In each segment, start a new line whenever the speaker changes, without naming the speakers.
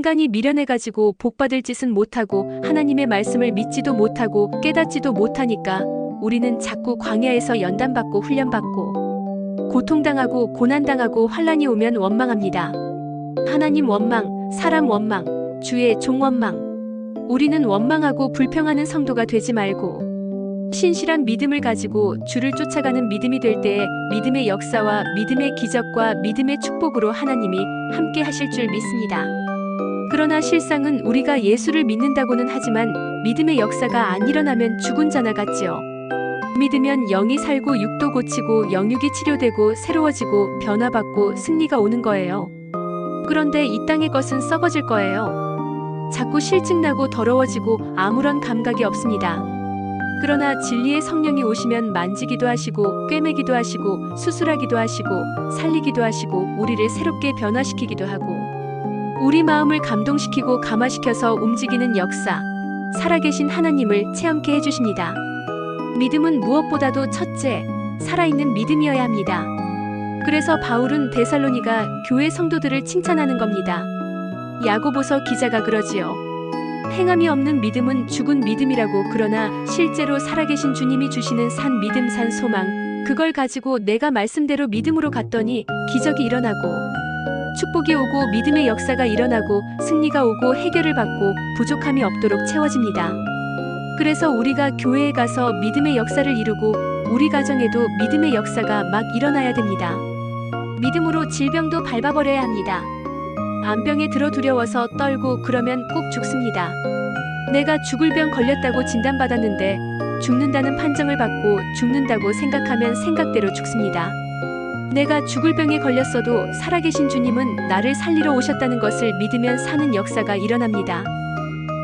인간이 미련해가지고 복받을 짓은 못하고 하나님의 말씀을 믿지도 못하고 깨닫지도 못하니까 우리는 자꾸 광야에서 연단받고 훈련받고 고통당하고 고난당하고 환란이 오면 원망합니다. 하나님 원망, 사람 원망, 주의 종 원망. 우리는 원망하고 불평하는 성도가 되지 말고 신실한 믿음을 가지고 주를 쫓아가는 믿음이 될 때에 믿음의 역사와 믿음의 기적과 믿음의 축복으로 하나님이 함께 하실 줄 믿습니다. 그러나 실상은 우리가 예수를 믿는다고는 하지만 믿음의 역사가 안 일어나면 죽은 자나 같지요. 믿으면 영이 살고 육도 고치고 영육이 치료되고 새로워지고 변화받고 승리가 오는 거예요. 그런데 이 땅의 것은 썩어질 거예요. 자꾸 실증나고 더러워지고 아무런 감각이 없습니다. 그러나 진리의 성령이 오시면 만지기도 하시고 꿰매기도 하시고 수술하기도 하시고 살리기도 하시고 우리를 새롭게 변화시키기도 하고 우리 마음을 감동시키고 감화시켜서 움직이는 역사, 살아계신 하나님을 체험케 해주십니다. 믿음은 무엇보다도 첫째, 살아있는 믿음이어야 합니다. 그래서 바울은 데살로니가 교회 성도들을 칭찬하는 겁니다. 야고보서 기자가 그러지요. 행함이 없는 믿음은 죽은 믿음이라고. 그러나 실제로 살아계신 주님이 주시는 산 믿음, 산 소망, 그걸 가지고 내가 말씀대로 믿음으로 갔더니 기적이 일어나고 축복이 오고 믿음의 역사가 일어나고 승리가 오고 해결을 받고 부족함이 없도록 채워집니다. 그래서 우리가 교회에 가서 믿음의 역사를 이루고 우리 가정에도 믿음의 역사가 막 일어나야 됩니다. 믿음으로 질병도 밟아버려야 합니다. 암병에 들어 두려워서 떨고 그러면 꼭 죽습니다. 내가 죽을 병 걸렸다고 진단받았는데 죽는다는 판정을 받고 죽는다고 생각하면 생각대로 죽습니다. 내가 죽을 병에 걸렸어도 살아계신 주님은 나를 살리러 오셨다는 것을 믿으면 사는 역사가 일어납니다.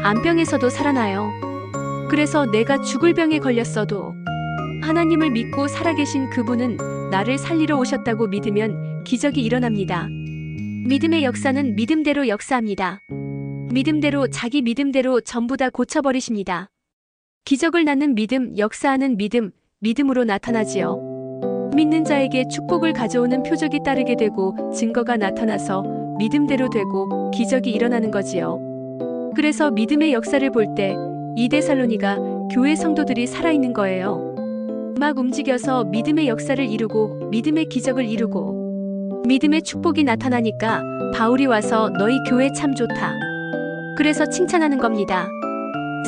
암병에서도 살아나요. 그래서 내가 죽을 병에 걸렸어도 하나님을 믿고 살아계신 그분은 나를 살리러 오셨다고 믿으면 기적이 일어납니다. 믿음의 역사는 믿음대로 역사합니다. 믿음대로 자기 믿음대로 전부 다 고쳐버리십니다. 기적을 낳는 믿음, 역사하는 믿음, 믿음으로 나타나지요. 믿는 자에게 축복을 가져오는 표적이 따르게 되고 증거가 나타나서 믿음대로 되고 기적이 일어나는 거지요. 그래서 믿음의 역사를 볼 때 이 데살로니가 교회 성도들이 살아있는 거예요. 막 움직여서 믿음의 역사를 이루고 믿음의 기적을 이루고 믿음의 축복이 나타나니까 바울이 와서 너희 교회 참 좋다. 그래서 칭찬하는 겁니다.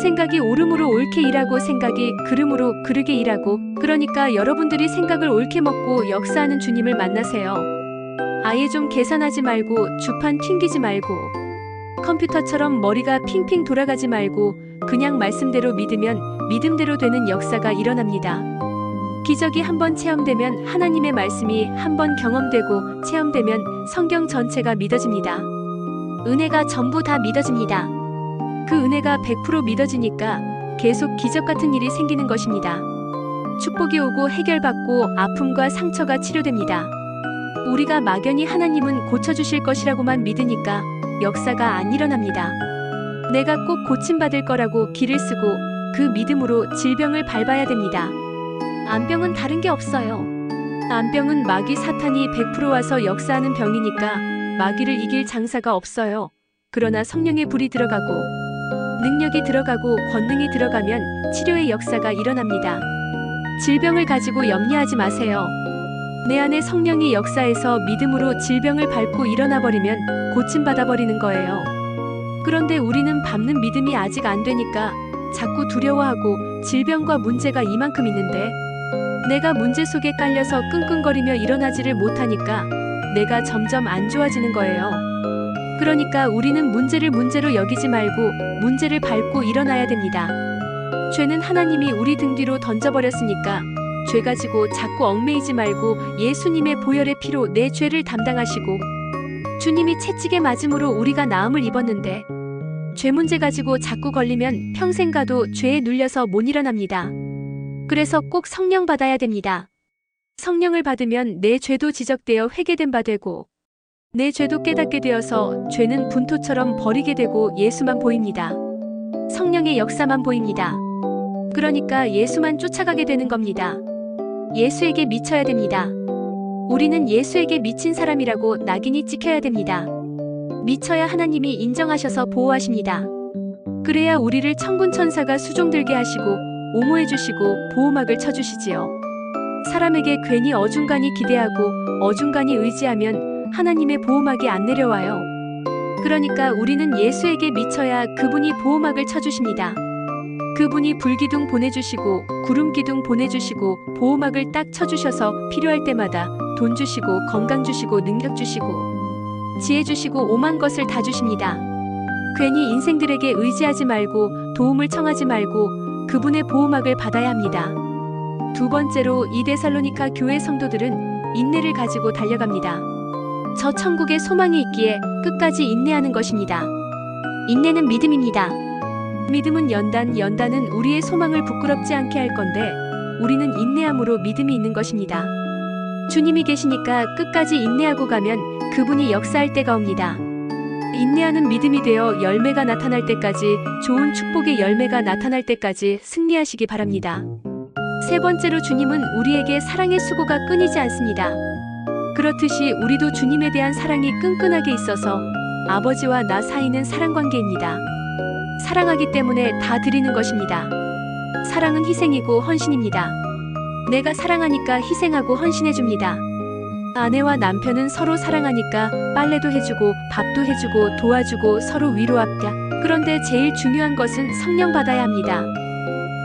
생각이 옳음으로 옳게 일하고 생각이 그름으로 그르게 일하고 그러니까 여러분들이 생각을 옳게 먹고 역사하는 주님을 만나세요. 아예 좀 계산하지 말고 주판 튕기지 말고 컴퓨터처럼 머리가 핑핑 돌아가지 말고 그냥 말씀대로 믿으면 믿음대로 되는 역사가 일어납니다. 기적이 한번 체험되면 하나님의 말씀이 한번 경험되고 체험되면 성경 전체가 믿어집니다. 은혜가 전부 다 믿어집니다. 그 은혜가 100% 믿어지니까 계속 기적 같은 일이 생기는 것입니다. 축복이 오고 해결받고 아픔과 상처가 치료됩니다. 우리가 막연히 하나님은 고쳐주실 것이라고만 믿으니까 역사가 안 일어납니다. 내가 꼭 고침받을 거라고 기를 쓰고 그 믿음으로 질병을 밟아야 됩니다. 암병은 다른 게 없어요. 암병은 마귀 사탄이 100% 와서 역사하는 병이니까 마귀를 이길 장사가 없어요. 그러나 성령의 불이 들어가고 능력이 들어가고 권능이 들어가면 치료의 역사가 일어납니다. 질병을 가지고 염려하지 마세요. 내 안에 성령이 역사해서 믿음으로 질병을 밟고 일어나 버리면 고침받아 버리는 거예요. 그런데 우리는 밟는 믿음이 아직 안 되니까 자꾸 두려워하고 질병과 문제가 이만큼 있는데 내가 문제 속에 깔려서 끙끙거리며 일어나지를 못하니까 내가 점점 안 좋아지는 거예요. 그러니까 우리는 문제를 문제로 여기지 말고 문제를 밟고 일어나야 됩니다. 죄는 하나님이 우리 등 뒤로 던져버렸으니까 죄 가지고 자꾸 얽매이지 말고 예수님의 보혈의 피로 내 죄를 담당하시고 주님이 채찍에 맞음으로 우리가 나음을 입었는데 죄 문제 가지고 자꾸 걸리면 평생 가도 죄에 눌려서 못 일어납니다. 그래서 꼭 성령 받아야 됩니다. 성령을 받으면 내 죄도 지적되어 회개된 바 되고 내 죄도 깨닫게 되어서 죄는 분토처럼 버리게 되고 예수만 보입니다. 성령의 역사만 보입니다. 그러니까 예수만 쫓아가게 되는 겁니다. 예수에게 미쳐야 됩니다. 우리는 예수에게 미친 사람이라고 낙인이 찍혀야 됩니다. 미쳐야 하나님이 인정하셔서 보호하십니다. 그래야 우리를 천군 천사가 수종들게 하시고 옹호해 주시고 보호막을 쳐주시지요. 사람에게 괜히 어중간히 기대하고 어중간히 의지하면 하나님의 보호막이 안 내려와요. 그러니까 우리는 예수에게 미쳐야 그분이 보호막을 쳐주십니다. 그분이 불기둥 보내주시고 구름기둥 보내주시고 보호막을 딱 쳐주셔서 필요할 때마다 돈 주시고 건강 주시고 능력 주시고 지혜 주시고 오만 것을 다 주십니다. 괜히 인생들에게 의지하지 말고 도움을 청하지 말고 그분의 보호막을 받아야 합니다. 두 번째로 이데살로니가 교회 성도들은 인내를 가지고 달려갑니다. 저 천국에 소망이 있기에 끝까지 인내하는 것입니다. 인내는 믿음입니다. 믿음은 연단은 우리의 소망을 부끄럽지 않게 할 건데 우리는 인내함으로 믿음이 있는 것입니다. 주님이 계시니까 끝까지 인내하고 가면 그분이 역사할 때가 옵니다. 인내하는 믿음이 되어 열매가 나타날 때까지, 좋은 축복의 열매가 나타날 때까지 승리하시기 바랍니다. 세 번째로 주님은 우리에게 사랑의 수고가 끊이지 않습니다. 그렇듯이 우리도 주님에 대한 사랑이 끈끈하게 있어서 아버지와 나 사이는 사랑관계입니다. 사랑하기 때문에 다 드리는 것입니다. 사랑은 희생이고 헌신입니다. 내가 사랑하니까 희생하고 헌신해줍니다. 아내와 남편은 서로 사랑하니까 빨래도 해주고 밥도 해주고 도와주고 서로 위로합니다. 그런데 제일 중요한 것은 성령 받아야 합니다.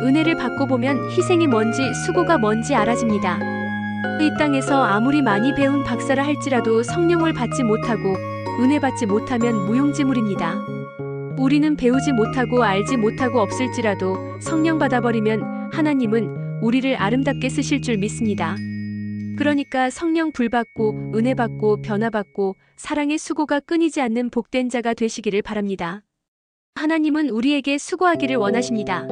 은혜를 받고 보면 희생이 뭔지 수고가 뭔지 알아집니다. 이 땅에서 아무리 많이 배운 박사라 할지라도 성령을 받지 못하고 은혜 받지 못하면 무용지물입니다. 우리는 배우지 못하고 알지 못하고 없을지라도 성령 받아버리면 하나님은 우리를 아름답게 쓰실 줄 믿습니다. 그러니까 성령 불받고 은혜 받고 변화받고 사랑의 수고가 끊이지 않는 복된 자가 되시기를 바랍니다. 하나님은 우리에게 수고하기를 원하십니다.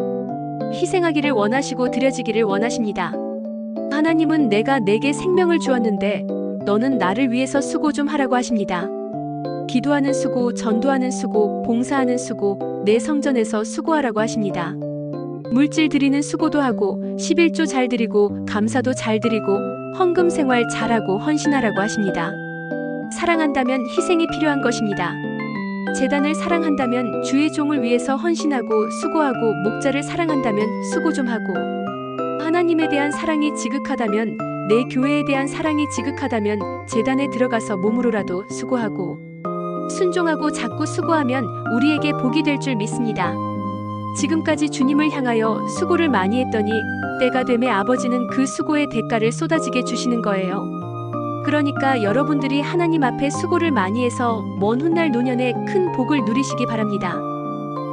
희생하기를 원하시고 드려지기를 원하십니다. 하나님은 내가 내게 생명을 주었는데 너는 나를 위해서 수고 좀 하라고 하십니다. 기도하는 수고, 전도하는 수고, 봉사하는 수고, 내 성전에서 수고하라고 하십니다. 물질 드리는 수고도 하고 11조 잘 드리고 감사도 잘 드리고 헌금 생활 잘하고 헌신하라고 하십니다. 사랑한다면 희생이 필요한 것입니다. 제단을 사랑한다면 주의 종을 위해서 헌신하고 수고하고, 목자를 사랑한다면 수고 좀 하고, 하나님에 대한 사랑이 지극하다면, 내 교회에 대한 사랑이 지극하다면 제단에 들어가서 몸으로라도 수고하고 순종하고 자꾸 수고하면 우리에게 복이 될 줄 믿습니다. 지금까지 주님을 향하여 수고를 많이 했더니 때가 되매 아버지는 그 수고의 대가를 쏟아지게 주시는 거예요. 그러니까 여러분들이 하나님 앞에 수고를 많이 해서 먼 훗날 노년에 큰 복을 누리시기 바랍니다.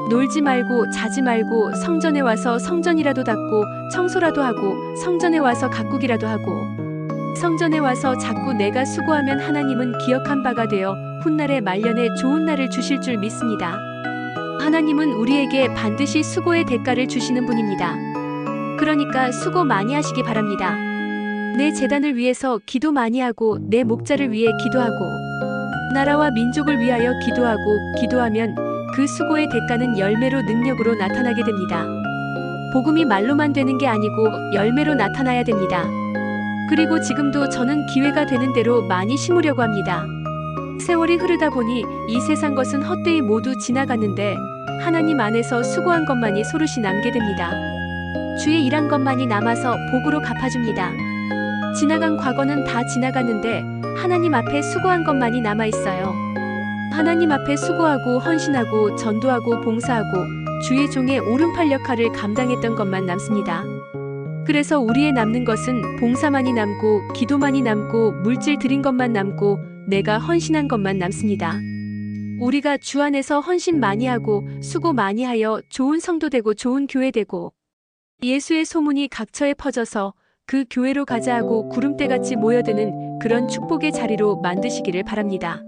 놀지 말고 자지 말고 성전에 와서 성전이라도 닦고 청소라도 하고 성전에 와서 가꾸기라도 하고 성전에 와서 자꾸 내가 수고하면 하나님은 기억한 바가 되어 훗날의 말년에 좋은 날을 주실 줄 믿습니다. 하나님은 우리에게 반드시 수고의 대가를 주시는 분입니다. 그러니까 수고 많이 하시기 바랍니다. 내 재단을 위해서 기도 많이 하고 내 목자를 위해 기도하고 나라와 민족을 위하여 기도하면 그 수고의 대가는 열매로 능력으로 나타나게 됩니다. 복음이 말로만 되는 게 아니고 열매로 나타나야 됩니다. 그리고 지금도 저는 기회가 되는 대로 많이 심으려고 합니다. 세월이 흐르다 보니 이 세상 것은 헛되이 모두 지나갔는데 하나님 안에서 수고한 것만이 소릇이 남게 됩니다. 주의 일한 것만이 남아서 복으로 갚아줍니다. 지나간 과거는 다 지나갔는데 하나님 앞에 수고한 것만이 남아있어요. 하나님 앞에 수고하고 헌신하고 전도하고 봉사하고 주의 종의 오른팔 역할을 감당했던 것만 남습니다. 그래서 우리의 남는 것은 봉사만이 남고 기도만이 남고 물질 드린 것만 남고 내가 헌신한 것만 남습니다. 우리가 주 안에서 헌신 많이 하고 수고 많이 하여 좋은 성도 되고 좋은 교회 되고 예수의 소문이 각처에 퍼져서 그 교회로 가자 하고 구름대같이 모여드는 그런 축복의 자리로 만드시기를 바랍니다.